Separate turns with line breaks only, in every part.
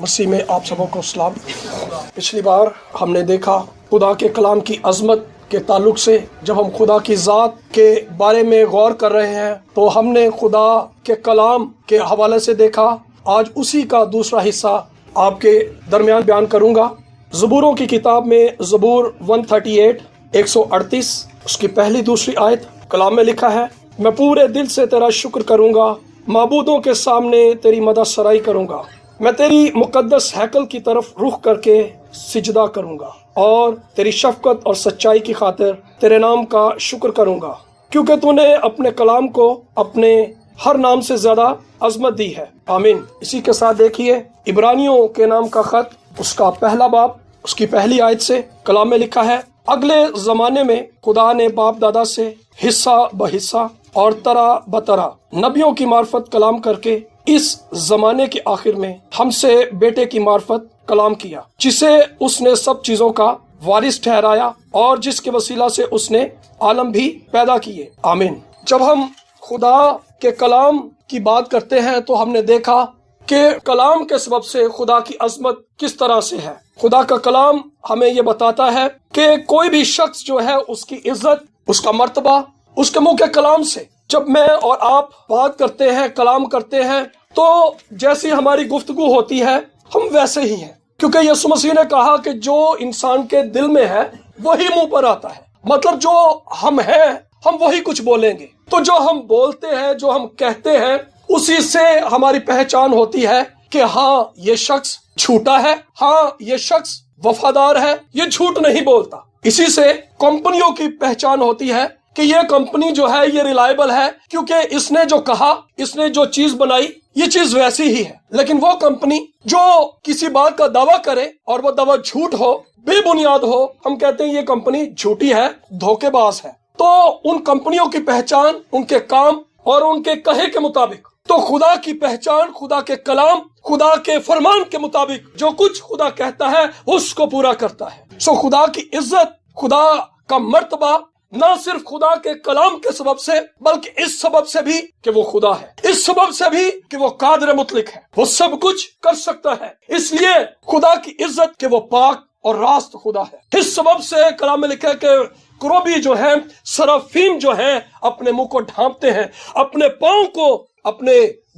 مسیح میں آپ سبوں کو سلام۔ پچھلی بار ہم نے دیکھا خدا کے کلام کی عظمت کے تعلق سے، جب ہم خدا کی ذات کے بارے میں غور کر رہے ہیں تو ہم نے خدا کے کلام کے حوالے سے دیکھا۔ آج اسی کا دوسرا حصہ آپ کے درمیان بیان کروں گا۔ زبوروں کی کتاب میں زبور 138 138 اس کی پہلی دوسری آیت کلام میں لکھا ہے، میں پورے دل سے تیرا شکر کروں گا، معبودوں کے سامنے تیری مدح سرائی کروں گا، میں تیری مقدس ہیکل کی طرف رخ کر کے سجدہ کروں گا اور تیری شفقت اور سچائی کی خاطر تیرے نام کا شکر کروں گا، کیونکہ تو نے اپنے کلام کو اپنے ہر نام سے زیادہ عظمت دی ہے۔ آمین۔ اسی کے ساتھ دیکھیے عبرانیوں کے نام کا خط، اس کا پہلا باب، اس کی پہلی آیت سے کلام میں لکھا ہے، اگلے زمانے میں خدا نے باپ دادا سے حصہ بحصہ اور طرح بطرح نبیوں کی معرفت کلام کر کے اس زمانے کے آخر میں ہم سے بیٹے کی معرفت کلام کیا، جسے اس نے سب چیزوں کا وارث ٹھہرایا اور جس کے وسیلہ سے اس نے عالم بھی پیدا کیے۔ آمین۔ جب ہم خدا کے کلام کی بات کرتے ہیں تو ہم نے دیکھا کہ کلام کے سبب سے خدا کی عظمت کس طرح سے ہے۔ خدا کا کلام ہمیں یہ بتاتا ہے کہ کوئی بھی شخص جو ہے اس کی عزت، اس کا مرتبہ اس کے منہ کے کلام سے۔ جب میں اور آپ بات کرتے ہیں، کلام کرتے ہیں، تو جیسی ہماری گفتگو ہوتی ہے ہم ویسے ہی ہیں، کیونکہ یسوع مسیح نے کہا کہ جو انسان کے دل میں ہے وہی منہ پر آتا ہے۔ مطلب جو ہم ہیں ہم وہی کچھ بولیں گے۔ تو جو ہم بولتے ہیں، جو ہم کہتے ہیں، اسی سے ہماری پہچان ہوتی ہے کہ ہاں یہ شخص جھوٹا ہے، ہاں یہ شخص وفادار ہے، یہ جھوٹ نہیں بولتا۔ اسی سے کمپنیوں کی پہچان ہوتی ہے کہ یہ کمپنی جو ہے یہ ریلائبل ہے، کیونکہ اس نے جو کہا، اس نے جو چیز بنائی، یہ چیز ویسی ہی ہے۔ لیکن وہ کمپنی جو کسی بات کا دعویٰ کرے اور وہ دعویٰ جھوٹ ہو، بے بنیاد ہو، ہم کہتے ہیں یہ کمپنی جھوٹی ہے، دھوکے باز ہے۔ تو ان کمپنیوں کی پہچان ان کے کام اور ان کے کہے کے مطابق، تو خدا کی پہچان خدا کے کلام، خدا کے فرمان کے مطابق جو کچھ خدا کہتا ہے اس کو پورا کرتا ہے۔ سو خدا کی عزت، خدا کا مرتبہ نہ صرف خدا کے کلام کے سبب سے، بلکہ اس سبب سے بھی کہ وہ خدا ہے، اس سبب سے بھی کہ وہ قادر مطلق ہے، وہ سب کچھ کر سکتا ہے۔ اس لیے خدا کی عزت کہ وہ پاک اور راست خدا ہے۔ اس سبب سے کلام میں لکھا ہے کہ کروبی جو ہیں، سرافیم جو ہیں، اپنے منہ کو ڈھانپتے ہیں، اپنے پاؤں کو اپنے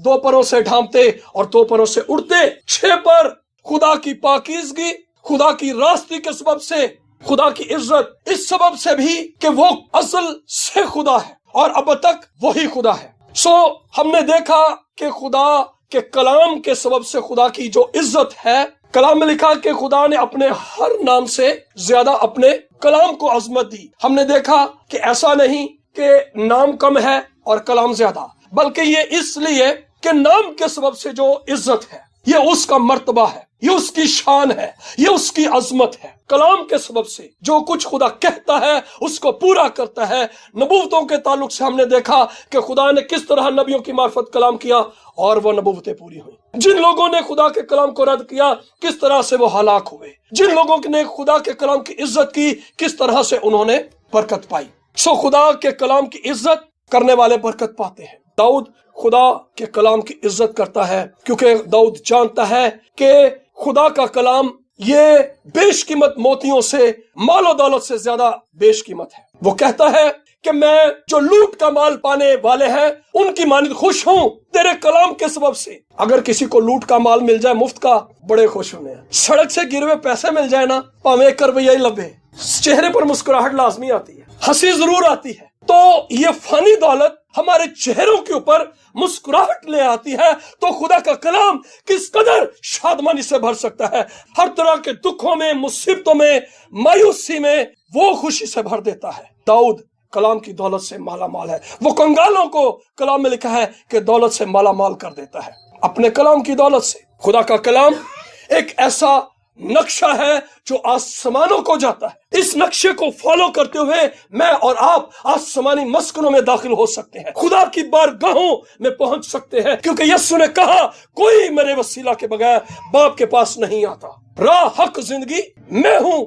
دو پروں سے ڈھانپتے اور دو پروں سے اڑتے۔ 6 پر خدا کی پاکیزگی، خدا کی راستی کے سبب سے خدا کی عزت، اس سبب سے بھی کہ وہ اصل سے خدا ہے اور اب تک وہی خدا ہے۔ سو ہم نے دیکھا کہ خدا کے کلام کے سبب سے خدا کی جو عزت ہے، کلام میں لکھا کہ خدا نے اپنے ہر نام سے زیادہ اپنے کلام کو عظمت دی۔ ہم نے دیکھا کہ ایسا نہیں کہ نام کم ہے اور کلام زیادہ، بلکہ یہ اس لیے کہ نام کے سبب سے جو عزت ہے، یہ اس کا مرتبہ ہے، یہ اس کی شان ہے، یہ اس کی عظمت ہے۔ کلام کے سبب سے جو کچھ خدا کہتا ہے اس کو پورا کرتا ہے۔ نبوتوں کے تعلق سے ہم نے دیکھا کہ خدا نے کس طرح نبیوں کی معرفت کلام کیا اور وہ نبوتیں پوری ہوئی۔ جن لوگوں نے خدا کے کلام کو رد کیا کس طرح سے وہ ہلاک ہوئے، جن لوگوں نے خدا کے کلام کی عزت کی کس طرح سے انہوں نے برکت پائی۔ سو خدا کے کلام کی عزت کرنے والے برکت پاتے ہیں۔ داؤد خدا کے کلام کی عزت کرتا ہے، کیونکہ داؤد جانتا ہے کہ خدا کا کلام یہ بیش قیمت موتیوں سے، مال و دولت سے زیادہ بیش قیمت ہے۔ وہ کہتا ہے کہ میں جو لوٹ کا مال پانے والے ہیں ان کی مانند خوش ہوں تیرے کلام کے سبب سے۔ اگر کسی کو لوٹ کا مال مل جائے مفت کا، بڑے خوش ہونے ہیں۔ سڑک سے گرے ہوئے پیسے مل جائے نا، پاویں کر رویہ لبے، چہرے پر مسکراہٹ لازمی آتی ہے، ہنسی ضرور آتی ہے۔ تو یہ فانی دولت ہمارے چہروں کے اوپر مسکراہٹ لے آتی ہے، تو خدا کا کلام کس قدر شادمانی سے بھر سکتا ہے۔ ہر طرح کے دکھوں میں، مصیبتوں میں، مایوسی میں وہ خوشی سے بھر دیتا ہے۔ داؤد کلام کی دولت سے مالا مال ہے۔ وہ کنگالوں کو کلام میں لکھا ہے کہ دولت سے مالا مال کر دیتا ہے، اپنے کلام کی دولت سے۔ خدا کا کلام ایک ایسا نقشہ ہے جو آسمانوں کو جاتا ہے۔ اس نقشے کو فالو کرتے ہوئے میں اور آپ آسمانی مسکنوں میں داخل ہو سکتے ہیں، خدا کی بارگاہوں میں پہنچ سکتے ہیں، کیونکہ یسوع نے کہا کوئی میرے وسیلہ کے بغیر باپ کے پاس نہیں آتا۔ راہ، حق، زندگی میں ہوں،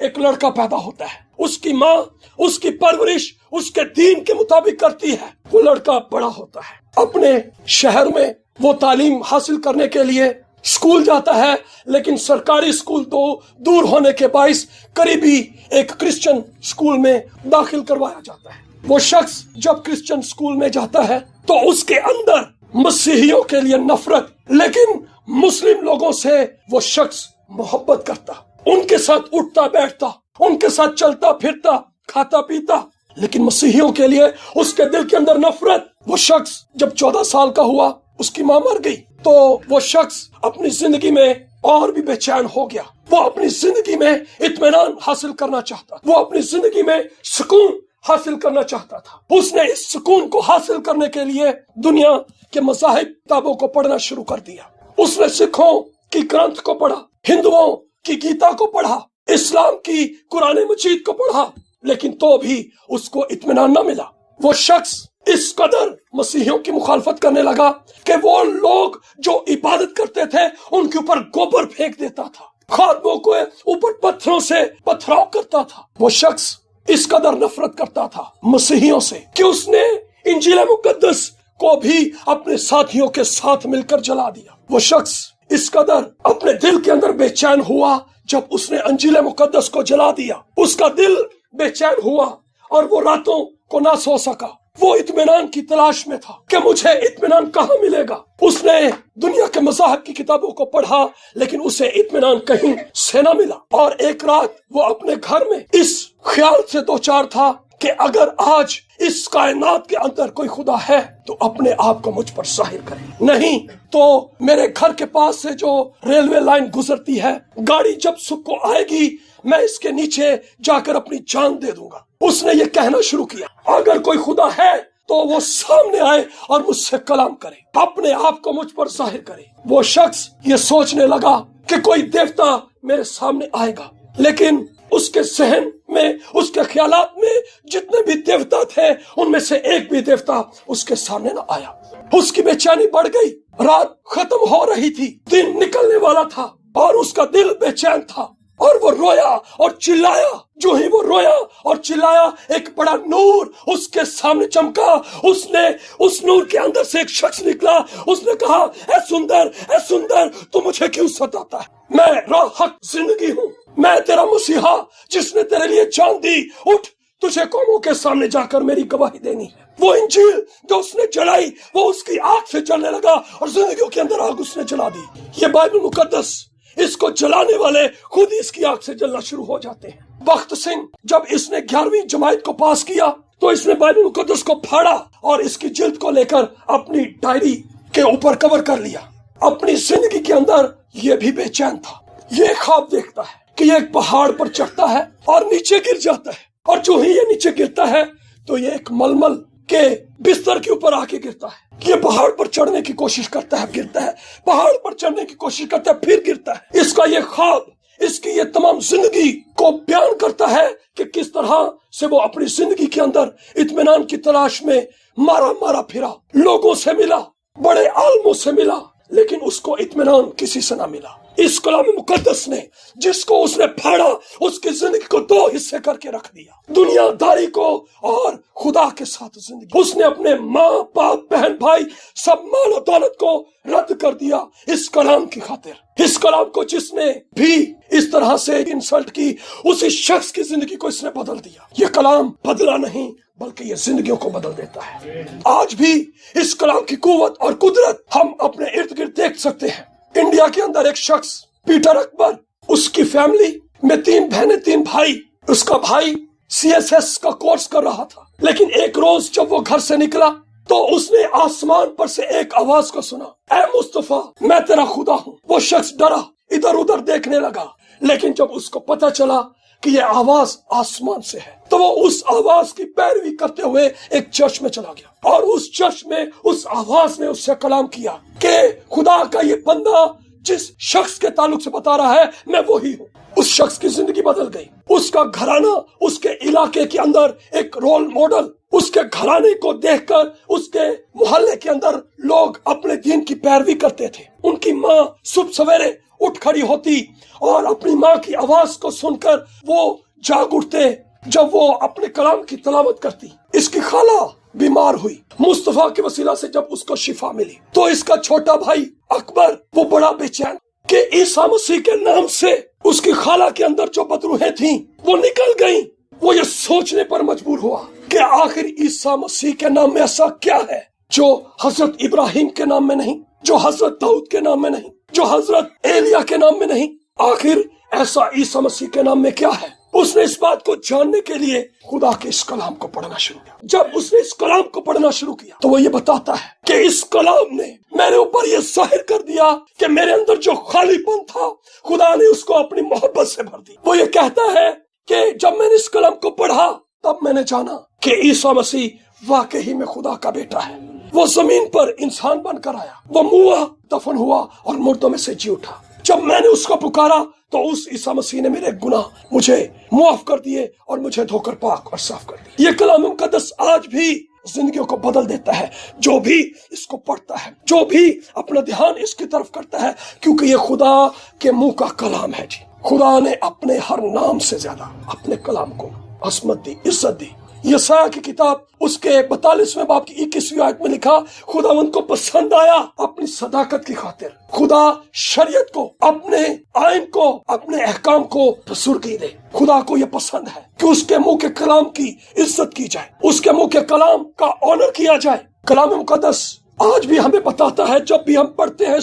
ایک لڑکا پیدا ہوتا ہے، اس کی ماں اس کی پرورش اس کے دین کے مطابق کرتی ہے، وہ لڑکا بڑا ہوتا ہے، اپنے شہر میں وہ تعلیم حاصل کرنے کے لیے اسکول جاتا ہے، لیکن سرکاری اسکول تو دور ہونے کے باعث قریبی ایک کرسچن اسکول میں داخل کروایا جاتا ہے۔ وہ شخص جب کرسچن اسکول میں جاتا ہے تو اس کے اندر مسیحیوں کے لیے نفرت، لیکن مسلم لوگوں سے وہ شخص محبت کرتا، ان کے ساتھ اٹھتا بیٹھتا، ان کے ساتھ چلتا پھرتا، کھاتا پیتا، لیکن مسیحیوں کے لیے اس کے دل کے اندر نفرت۔ وہ شخص جب 14 سال کا ہوا، اس کی ماں مر گئی، تو وہ شخص اپنی زندگی میں اور بھی بے چین ہو گیا۔ وہ اپنی زندگی میں اطمینان حاصل کرنا چاہتا، وہ اپنی زندگی میں سکون حاصل کرنا چاہتا تھا۔ اس نے اس سکون کو حاصل کرنے کے لیے دنیا کے مذاہب کتابوں کو پڑھنا شروع کر دیا۔ اس نے سکھوں کی گرنتھ کو پڑھا، ہندوؤں کی گیتا کو پڑھا، اسلام کی قرآن مجید کو پڑھا، لیکن تو بھی اس کو اطمینان نہ ملا۔ وہ شخص اس قدر مسیحیوں کی مخالفت کرنے لگا کہ وہ لوگ جو عبادت کرتے تھے ان کے اوپر گوبر پھینک دیتا تھا، خادموں کو اوپر پتھروں سے پتھراؤ کرتا تھا۔ وہ شخص اس قدر نفرت کرتا تھا مسیحیوں سے کہ اس نے انجیل مقدس کو بھی اپنے ساتھیوں کے ساتھ مل کر جلا دیا۔ وہ شخص اس قدر اپنے دل کے اندر بے چین ہوا جب اس نے انجیل مقدس کو جلا دیا، اس کا دل بے چین ہوا اور وہ راتوں کو نہ سو سکا۔ وہ اطمینان کی تلاش میں تھا کہ مجھے اطمینان کہاں ملے گا۔ اس نے دنیا کے مذاہب کی کتابوں کو پڑھا، لیکن اسے اطمینان کہیں سے نہ ملا۔ اور ایک رات وہ اپنے گھر میں اس خیال سے دوچار تھا کہ اگر آج اس کائنات کے اندر کوئی خدا ہے تو اپنے آپ کو مجھ پر ظاہر کرے، نہیں تو میرے گھر کے پاس سے جو ریلوے لائن گزرتی ہے، گاڑی جب صبح کو آئے گی میں اس کے نیچے جا کر اپنی جان دے دوں گا۔ اس نے یہ کہنا شروع کیا، اگر کوئی خدا ہے تو وہ سامنے آئے اور مجھ سے کلام کرے، اپنے آپ کو مجھ پر ظاہر کرے۔ وہ شخص یہ سوچنے لگا کہ کوئی دیوتا میرے سامنے آئے گا، لیکن اس کے ذہن میں، اس کے خیالات میں جتنے بھی دیوتا تھے ان میں سے ایک بھی دیوتا اس کے سامنے نہ آیا۔ اس کی بے چینی بڑھ گئی، رات ختم ہو رہی تھی، دن نکلنے والا تھا اور اس کا دل بے چین تھا، اور وہ رویا اور چلایا۔ جو ہی وہ رویا اور چلایا، ایک بڑا نور اس کے سامنے چمکا۔ اس نے اس نور کے اندر سے ایک شخص نکلا، اس نے کہا، اے سندر، اے سندر، تو مجھے کیوں ستاتا ہے؟ میں راہ حق زندگی ہوں، میں تیرا مسیحا جس نے تیرے لیے جان دی، اٹھ، تجھے قوموں کے سامنے جا کر میری گواہی دینی ہے۔ وہ انجیل جو اس نے جلائی وہ اس کی آنکھ سے جلنے لگا اور زندگیوں کے اندر آگ اس نے جلا دی۔ یہ بائبل مقدس، اس کو جلانے والے خود اس کی آنکھ سے جلنا شروع ہو جاتے ہیں۔ بخت سنگھ جب اس نے 11ویں جماعت کو پاس کیا تو اس نے بائبل مقدس کو پھاڑا اور اس کی جلد کو لے کر اپنی ڈائری کے اوپر کور کر لیا۔ اپنی زندگی کے اندر یہ بھی بے چین تھا، یہ خواب دیکھتا ہے کہ یہ ایک پہاڑ پر چڑھتا ہے اور نیچے گر جاتا ہے، اور جو ہی یہ نیچے گرتا ہے تو یہ ایک ململ کے بستر کے اوپر آ کے گرتا ہے۔ یہ پہاڑ پر چڑھنے کی کوشش کرتا ہے، گرتا ہے، پہاڑ پر چڑھنے کی کوشش کرتا ہے، پھر گرتا ہے۔ اس کا یہ خواب، اس کی یہ تمام زندگی کو بیان کرتا ہے کہ کس طرح سے وہ اپنی زندگی کے اندر اطمینان کی تلاش میں مارا مارا پھرا، لوگوں سے ملا، بڑے عالموں سے ملا، لیکن اس کو اطمینان کسی سے نہ ملا۔ اس کلام مقدس نے جس کو اس نے پھاڑا، اس کی زندگی کو دو حصے کر کے رکھ دیا، دنیا داری کو اور خدا کے ساتھ زندگی۔ اس نے اپنے ماں باپ بہن بھائی سب مال و دولت کو رد کر دیا اس کلام کی خاطر۔ اس کلام کو جس نے بھی اس طرح سے انسلٹ کی، اسی شخص کی زندگی کو اس نے بدل دیا۔ یہ کلام بدلا نہیں بلکہ یہ زندگیوں کو بدل دیتا ہے۔ آج بھی اس کلام کی قوت اور قدرت ہم اپنے ارد گرد دیکھ سکتے ہیں۔ انڈیا کے اندر ایک شخص پیٹر اکبر، اس کی فیملی میں 3 بہنیں 3 بھائی، اس کا بھائی CSS کا کورس کر رہا تھا، لیکن ایک روز جب وہ گھر سے نکلا تو اس نے آسمان پر سے ایک آواز کو سنا، اے مصطفیٰ میں تیرا خدا ہوں۔ وہ شخص ڈرا، ادھر ادھر دیکھنے لگا، لیکن جب اس کو پتا چلا کہ یہ آواز آسمان سے ہے تو وہ اس آواز کی پیروی کرتے ہوئے ایک چرچ میں چلا گیا، اور اس چرچ میں اس آواز نے اس سے کلام کیا کہ خدا کا یہ بندہ جس شخص کے تعلق سے بتا رہا ہے میں وہی ہوں۔ اس شخص کی زندگی بدل گئی، اس کا گھرانہ اس کے علاقے کے اندر ایک رول ماڈل، اس کے گھرانے کو دیکھ کر اس کے محلے کے اندر لوگ اپنے دین کی پیروی کرتے تھے۔ ان کی ماں صبح سویرے اٹھ کھڑی ہوتی اور اپنی ماں کی آواز کو سن کر وہ جاگ اٹھتے جب وہ اپنے کلام کی تلاوت کرتی۔ اس کی خالہ بیمار ہوئی، مصطفیٰ کے وسیلہ سے جب اس کو شفا ملی تو اس کا چھوٹا بھائی اکبر وہ بڑا بے چین کہ عیسیٰ مسیح کے نام سے اس کی خالہ کے اندر جو بدروحیں تھیں وہ نکل گئیں۔ وہ یہ سوچنے پر مجبور ہوا کہ آخر عیسیٰ مسیح کے نام میں ایسا کیا ہے جو حضرت ابراہیم کے نام میں نہیں، جو حضرت داؤد کے نام میں نہیں، جو حضرت ایلیاہ کے نام میں نہیں، آخر ایسا عیسیٰ مسیح کے نام میں کیا ہے؟ اس نے اس بات کو جاننے کے لیے خدا کے اس کلام کو پڑھنا شروع کیا۔ جب اس نے اس کلام کو پڑھنا شروع کیا تو وہ یہ بتاتا ہے کہ اس کلام نے میرے اوپر یہ ظاہر کر دیا کہ میرے اندر جو خالی پن تھا خدا نے اس کو اپنی محبت سے بھر دی۔ وہ یہ کہتا ہے کہ جب میں نے اس کلام کو پڑھا تب میں نے جانا کہ عیسیٰ مسیح واقعی میں خدا کا بیٹا ہے۔ وہ زمین پر انسان بن کر آیا، وہ موا، دفن ہوا اور مردوں میں سے جی اٹھا۔ جب میں نے اس کو پکارا تو اس عیسیٰ مسیح نے میرے گناہ مجھے معاف کر دیے اور مجھے دھو کر پاک اور صاف کر دیا۔ یہ کلام مقدس آج بھی زندگیوں کو بدل دیتا ہے، جو بھی اس کو پڑھتا ہے، جو بھی اپنا دھیان اس کی طرف کرتا ہے، کیونکہ یہ خدا کے منہ کا کلام ہے۔ جی خدا نے اپنے ہر نام سے زیادہ اپنے کلام کو عظمت دی، عزت دی۔ یسایہ کی کتاب اس کے 42ویں باب کی 21ویں آیت میں لکھا، خداوند کو پسند آیا اپنی صداقت کی خاطر خدا شریعت کو، اپنے آئین کو، اپنے احکام کو بزرگی دے۔ خدا کو یہ پسند ہے کہ اس کے منہ کے کلام کی عزت کی جائے، اس کے منہ کے کلام کا آنر کیا جائے۔ کلام مقدس آج بھی ہمیں بتاتا ہے، جب بھی ہم پڑھتے ہیں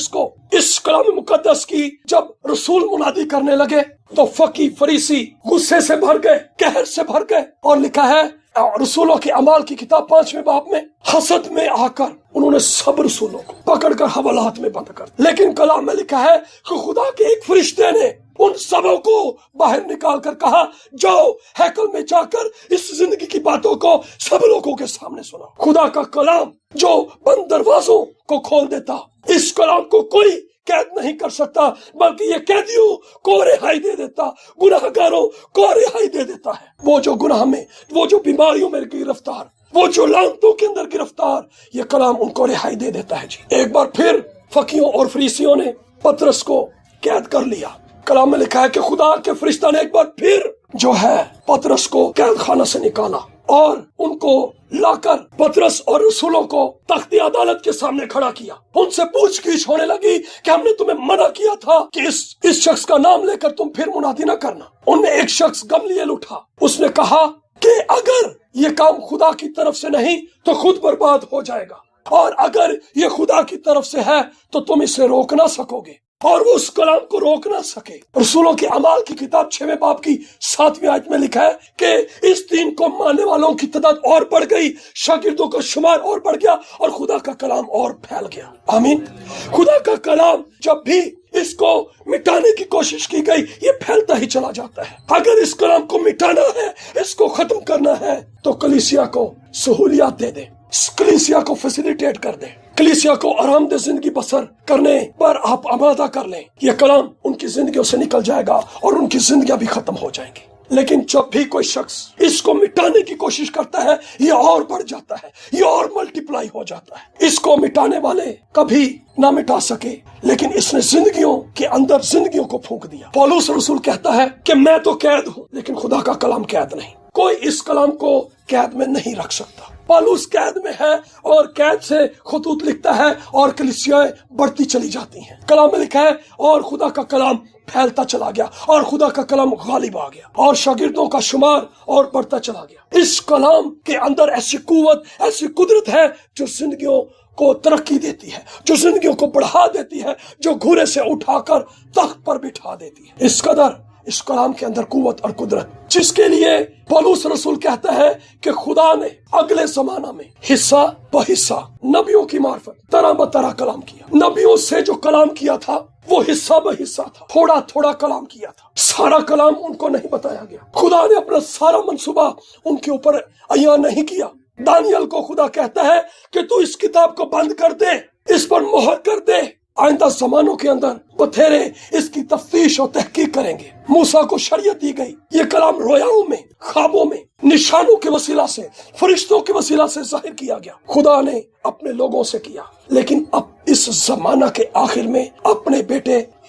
اس کلام مقدس کی جب رسول منادی کرنے لگے تو فقی فریسی غصے سے بھر گئے، قہر سے بھر گئے، اور لکھا ہے رسولوں کے اعمال کی کتاب 5ویں باب میں حسد میں آ کر انہوں نے سب رسولوں کو پکڑ کر حوالات میں بند کر دیا۔ لیکن کلام میں لکھا ہے کہ خدا کے ایک فرشتے نے ان سبوں کو باہر نکال کر کہا، جاؤ ہیکل میں جا کر اس زندگی کی باتوں کو سب لوگوں کے سامنے سنا۔ خدا کا کلام جو بند دروازوں کو کھول دیتا، اس کلام کو کوئی قید نہیں کر سکتا، بلکہ یہ قیدیوں کو رہائی دے دیتا، گناہ گاروں کو رہائی دے دیتا ہے۔ وہ جو گناہ میں، وہ جو بیماریوں میں گرفتار، وہ جو لعنتوں کے اندر گرفتار، یہ کلام ان کو رہائی دے دیتا ہے۔ جی ایک بار پھر فقیوں اور فریسیوں نے پطرس کو قید کر لیا۔ کلام میں لکھا ہے کہ خدا کے فرشتہ نے ایک بار پھر جو ہے پطرس کو قید خانہ سے نکالا اور ان کو لا کر پطرس اور رسولوں کو تخت عدالت کے سامنے کھڑا کیا۔ ان سے پوچھ گچھ ہونے لگی کہ ہم نے تمہیں منع کیا تھا کہ اس شخص کا نام لے کر تم پھر منادی نہ کرنا۔ ان میں ایک شخص گملیل اٹھا، اس نے کہا کہ اگر یہ کام خدا کی طرف سے نہیں تو خود برباد ہو جائے گا، اور اگر یہ خدا کی طرف سے ہے تو تم اسے روک نہ سکو گے، اور وہ اس کلام کو روک نہ سکے۔ رسولوں کے اعمال کی کتاب 6ویں باب کی 7ویں آیت میں لکھا ہے کہ اس دین کو ماننے والوں کی تعداد اور بڑھ گئی، شاگردوں کا شمار اور بڑھ گیا، اور خدا کا کلام اور پھیل گیا۔ آمین۔ خدا کا کلام جب بھی اس کو مٹانے کی کوشش کی گئی، یہ پھیلتا ہی چلا جاتا ہے۔ اگر اس کلام کو مٹانا ہے، اس کو ختم کرنا ہے، تو کلیسیا کو سہولیات دے دیں، کلیسیا کو فیسیلیٹیٹ کر دیں، کلیسیا کو آرام دہ زندگی بسر کرنے پر آپ آمادہ کر لیں۔ یہ کلام ان کی زندگیوں سے نکل جائے گا اور ان کی زندگیاں بھی ختم ہو جائیں گی۔ لیکن جب بھی کوئی شخص اس کو مٹانے کی کوشش کرتا ہے، یہ اور بڑھ جاتا ہے، یہ اور ملٹیپلائی ہو جاتا ہے۔ اس کو مٹانے والے کبھی نہ مٹا سکے، لیکن اس نے زندگیوں کے اندر زندگیوں کو پھونک دیا۔ پولس رسول کہتا ہے کہ میں تو قید ہوں، لیکن خدا کا کلام قید نہیں۔ کوئی اس کلام کو قید میں نہیں رکھ سکتا۔ پولس قید میں ہے اور قید سے خطوط لکھتا ہے اور کلیسیاں بڑھتی چلی جاتی ہیں۔ کلام میں لکھا ہے اور خدا کا کلام پھیلتا چلا گیا اور خدا کا کلام غالب آ گیا اور شاگردوں کا شمار اور بڑھتا چلا گیا۔ اس کلام کے اندر ایسی قوت، ایسی قدرت ہے جو زندگیوں کو ترقی دیتی ہے، جو زندگیوں کو بڑھا دیتی ہے، جو گھوڑے سے اٹھا کر تخت پر بٹھا دیتی ہے۔ اس قدر اس کلام کے اندر قوت اور قدرت، جس کے لیے پولس رسول کہتا ہے کہ خدا نے اگلے زمانہ میں حصہ بحصہ نبیوں کی معرفت طرح بطرح کلام کیا۔ نبیوں سے جو کلام کیا تھا وہ حصہ بحصہ تھا، تھوڑا تھوڑا کلام کیا تھا، سارا کلام ان کو نہیں بتایا گیا۔ خدا نے اپنا سارا منصوبہ ان کے اوپر عیاں نہیں کیا۔ دانیال کو خدا کہتا ہے کہ تو اس کتاب کو بند کر دے، اس پر مہر کر دے، آئندہ زمانوں کے اندر بتھیرے اس کی تفتیش اور تحقیق کریں گے۔ موسیٰ کو شریعت دی گئی، یہ کلام رویاؤں میں، خوابوں میں، نشانوں کے وسیلہ سے، فرشتوں کے وسیلہ سے ظاہر کیا گیا۔ خدا نے اپنے لوگوں سے کیا، لیکن اب اس زمانہ کے آخر میں اپنے بیٹے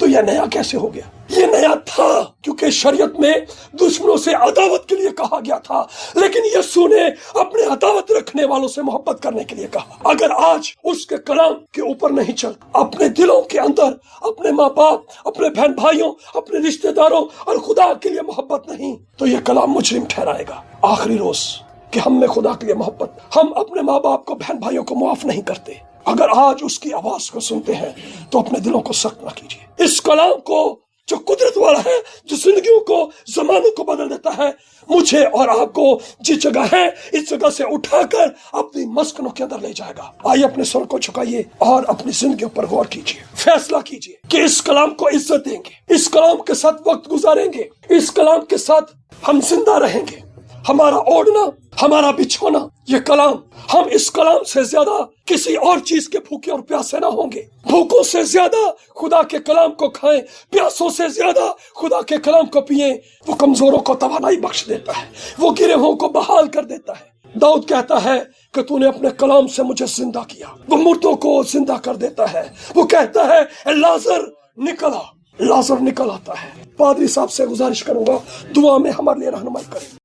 تو یہ نیا کیسے ہو گیا؟ یہ نیا تھا کیونکہ شریعت میں دشمنوں سے عداوت کے لیے کہا گیا تھا، لیکن یسوع نے اپنے عداوت رکھنے والوں سے محبت کرنے کے لیے کہا۔ اگر آج اس کے کلام کے اوپر نہیں چلتا، اپنے دلوں کے اندر اپنے ماں باپ، اپنے بہن بھائیوں، اپنے رشتہ داروں اور خدا کے لیے محبت نہیں، تو یہ کلام مجرم ٹھہرائے گا آخری روز کہ ہم میں خدا کے لیے محبت، ہم اپنے ماں باپ کو، بہن بھائیوں کو معاف نہیں کرتے۔ اگر آج اس کی آواز کو سنتے ہیں تو اپنے دلوں کو سخت نہ کیجیے۔ اس کلام کو جو قدرت والا ہے، جو زندگیوں کو، زمانوں کو بدل دیتا ہے، مجھے اور آپ کو جس جگہ ہے اس جگہ سے اٹھا کر اپنی مسکنوں کے اندر لے جائے گا۔ آئیے اپنے سر کو جھکائیے اور اپنی زندگیوں پر غور کیجیے، فیصلہ کیجیے کہ اس کلام کو عزت دیں گے، اس کلام کے ساتھ وقت گزاریں گے، اس کلام کے ساتھ ہم زندہ رہیں گے۔ ہمارا اوڑھنا، ہمارا بچھونا، یہ کلام، ہم اس کلام سے زیادہ کسی اور چیز کے بھوکے اور پیاسے نہ ہوں گے۔ بھوکوں سے زیادہ خدا کے کلام کو کھائیں، پیاسوں سے زیادہ خدا کے کلام کو پئیں۔ وہ کمزوروں کو توانائی بخش دیتا ہے، وہ گرے ہوں کو بحال کر دیتا ہے۔ داؤد کہتا ہے کہ تو نے اپنے کلام سے مجھے زندہ کیا، وہ مردوں کو زندہ کر دیتا ہے۔ وہ کہتا ہے اے لازر نکلا، لازر نکل آتا ہے۔ پادری صاحب سے گزارش کروں گا دعا میں ہمارے لیے رہنمائی کریں۔